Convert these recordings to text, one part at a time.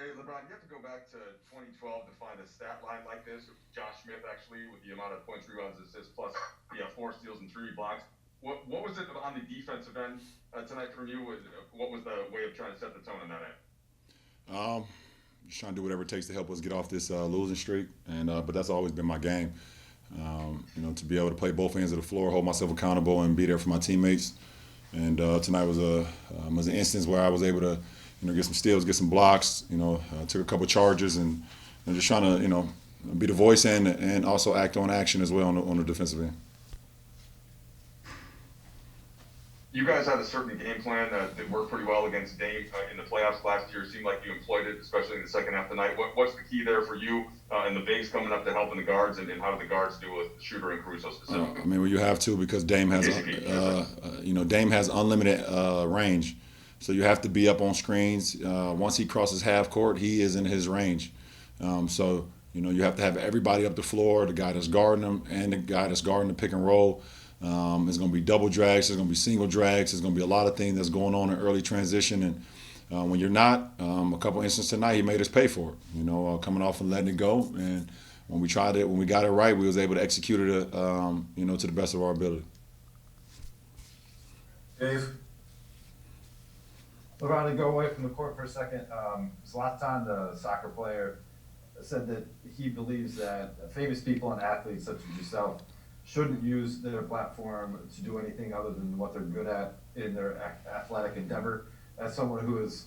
Hey, LeBron, you have to go back to 2012 to find a stat line like this. Josh Smith, actually, with the amount of points, rebounds, assists, plus four steals and three blocks. What was it on the defensive end tonight from you? What was the way of trying to set the tone on that end? Um, just trying to do whatever it takes to help us get off this losing streak, and but that's always been my game. To be able to play both ends of the floor, hold myself accountable, and be there for my teammates. And tonight was an instance where I was able to, get some steals, get some blocks. Took a couple charges, and just trying to, be the voice and also act on action as well on the defensive end. You guys had a certain game plan that worked pretty well against Dame in the playoffs last year. It seemed like you employed it, especially in the second half tonight. What's the key there for you and the bigs coming up to help in the guards, and how do the guards do with Shooter and Caruso specifically? Well, you have to because Dame has, Dame has unlimited range, so you have to be up on screens. Once he crosses half court, he is in his range. You have to have everybody up the floor, the guy that's guarding him and the guy that's guarding the pick and roll. There's going to be double drags. There's going to be single drags. There's going to be a lot of things that's going on in early transition. And when you're not, a couple instances tonight, he made us pay for it. Coming off and letting it go. And when we got it right, we was able to execute it, to the best of our ability. Dave? LeBron, to go away from the court for a second, Zlatan, the soccer player, said that he believes that famous people and athletes such as yourself shouldn't use their platform to do anything other than what they're good at in their athletic endeavor. As someone who has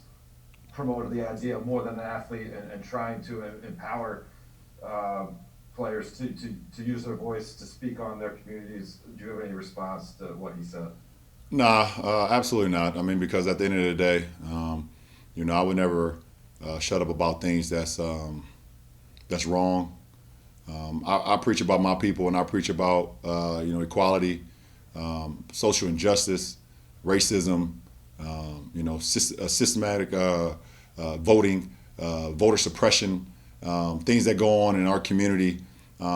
promoted the idea of more than an athlete and trying to empower players to use their voice to speak on their communities, do you have any response to what he said? Nah, absolutely not. Because at the end of the day, I would never shut up about things that's wrong. I preach about my people, and I preach about equality, social injustice, racism, systematic voting, voter suppression, things that go on in our community.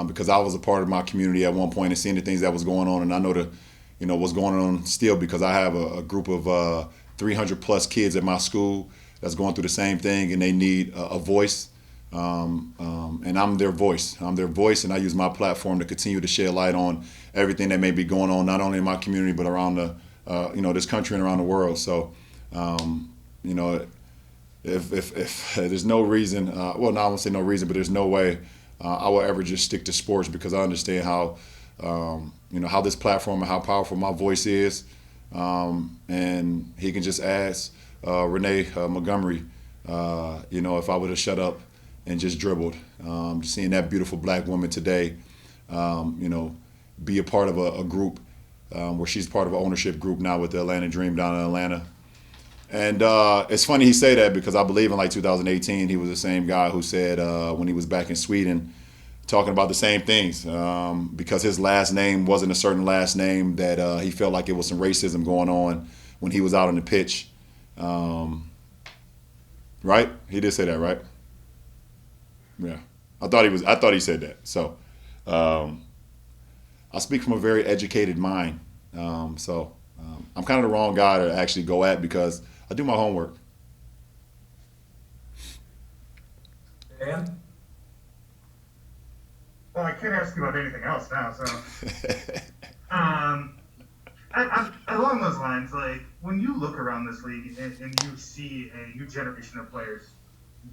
Because I was a part of my community at one point and seeing the things that was going on, and I know what's going on still because I have a group of 300 plus kids at my school that's going through the same thing, and they need a voice. And I'm their voice. And I use my platform to continue to shed light on everything that may be going on, not only in my community but around this country and around the world. So, if there's no reason, I won't say no reason, but there's no way I will ever just stick to sports because I understand how this platform and how powerful my voice is. And he can just ask Renee Montgomery, if I would have shut up and just dribbled. Seeing that beautiful black woman today, be a part of a group where she's part of an ownership group now with the Atlanta Dream down in Atlanta. And it's funny he say that because I believe in 2018 he was the same guy who said when he was back in Sweden talking about the same things because his last name wasn't a certain last name that he felt like it was some racism going on when he was out on the pitch. Right? He did say that, right? Yeah, I thought he said that. So, I speak from a very educated mind. I'm kind of the wrong guy to actually go at because I do my homework. Dan? Well, I can't ask you about anything else now. So, along those lines, like when you look around this league and you see a new generation of players,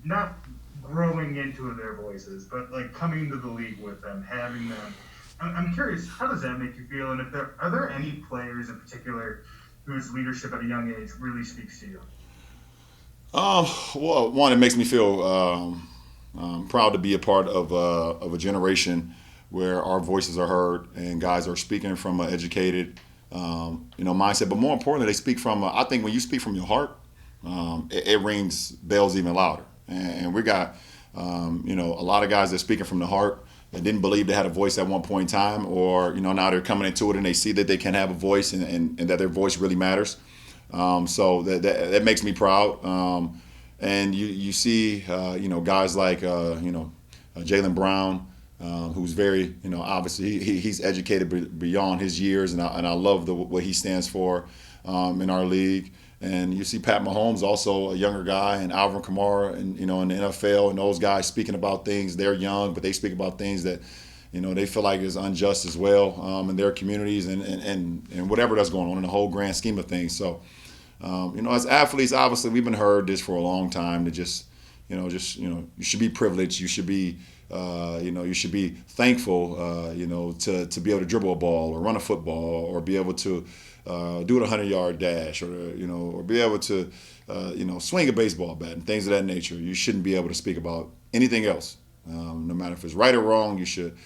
not growing into their voices, but like coming into the league with them, having them. I'm curious, how does that make you feel? And are there any players in particular whose leadership at a young age really speaks to you? Well, one, it makes me feel proud to be a part of a generation where our voices are heard and guys are speaking from an educated, mindset. But more importantly, they speak from. I think when you speak from your heart, it rings bells even louder. And we got, a lot of guys that are speaking from the heart that didn't believe they had a voice at one point in time, or now they're coming into it and they see that they can have a voice and that their voice really matters. So that makes me proud. And you see, guys like, Jaylen Brown, who's very, obviously he's educated beyond his years, and I love what he stands for. in our league. And you see Pat Mahomes, also a younger guy, and Alvin Kamara, and in the NFL, and those guys speaking about things. They're young, but they speak about things that they feel like is unjust as well in their communities and whatever that's going on in the whole grand scheme of things. So, as athletes, obviously we've been heard this for a long time to you should be privileged. You should be you should be thankful, to be able to dribble a ball or run a football or be able to do a 100-yard dash or be able to, swing a baseball bat and things of that nature. You shouldn't be able to speak about anything else, no matter if it's right or wrong. You should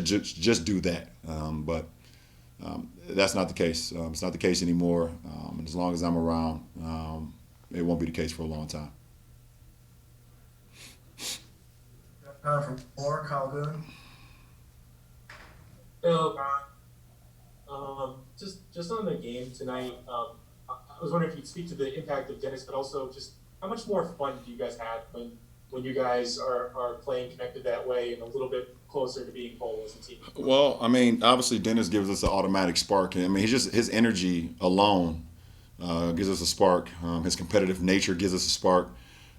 just do that. But that's not the case. It's not the case anymore. And as long as I'm around, it won't be the case for a long time. From Mark Calhoun. Hello, just on the game tonight, I was wondering if you'd speak to the impact of Dennis, but also just how much more fun do you guys have when you guys are playing connected that way and a little bit closer to being whole as a team? Well, obviously Dennis gives us an automatic spark. His energy alone gives us a spark. His competitive nature gives us a spark.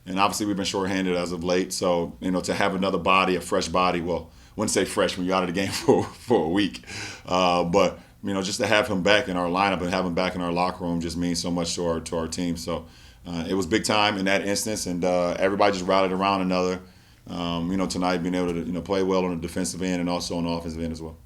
And obviously we've been shorthanded as of late. So, to have another body, a fresh body, well, I wouldn't say fresh when you're out of the game for a week. But, just to have him back in our lineup and have him back in our locker room just means so much to our team. So it was big time in that instance. And everybody just rallied around another, tonight being able to, play well on the defensive end and also on the offensive end as well.